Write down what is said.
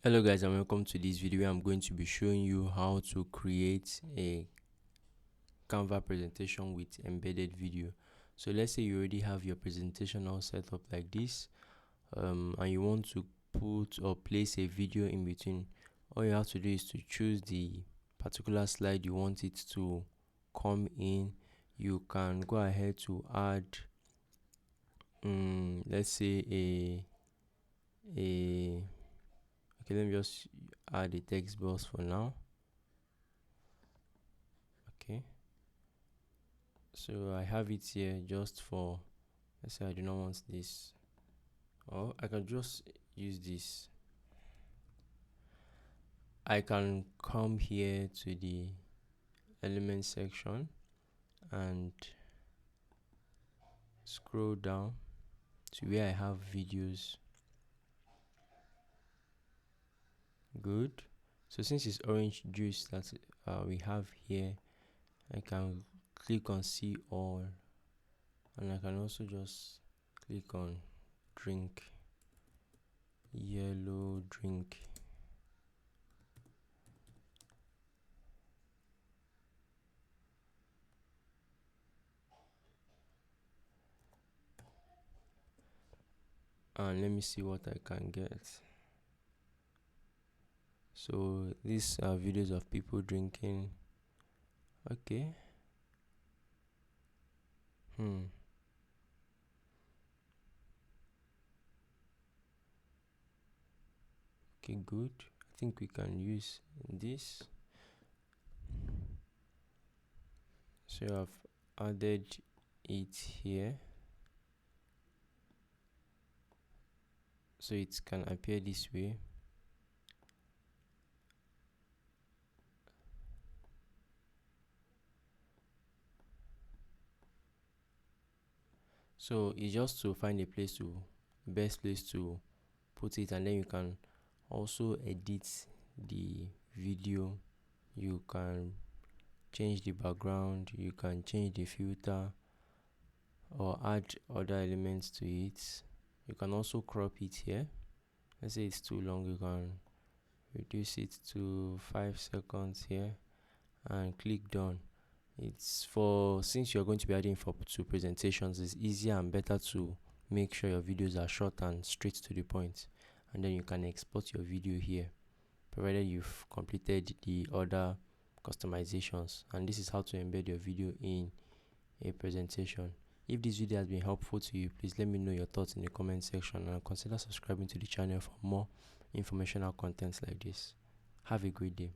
Hello guys, and welcome to this video. I'm going to be showing you how to create a Canva presentation with embedded video. So let's say you already have your presentation all set up like this, and you want to put or place a video in between. All you have to do is to choose the particular slide you want it to come in. You can go ahead to add let's say a okay, let me just add a text box for now. Okay, so I have it here just for, let's say I do not want this, or I can just use this. I can come here to the element section and scroll down to where I have videos. Good. So since it's orange juice that we have here, I can click on see all, and I can also just click on drink, yellow drink. And let me see what I can get. So these are videos of people drinking. Okay. Okay, good. I think we can use this. So I've added it here, so it can appear this way. So it's just to find a place to, best place to put it, and then you can also edit the video. You can change the background, you can change the filter or add other elements to it. You can also crop it here. Let's say it's too long, you can reduce it to 5 seconds here and click done. It's for, since you're going to be adding for two presentations, it's easier and better to make sure your videos are short and straight to the point, and then you can export your video here provided you've completed the other customizations. And this is how to embed your video in a presentation. If this video has been helpful to you, please let me know your thoughts in the comment section, and consider subscribing to the channel for more informational contents like this. Have a great day.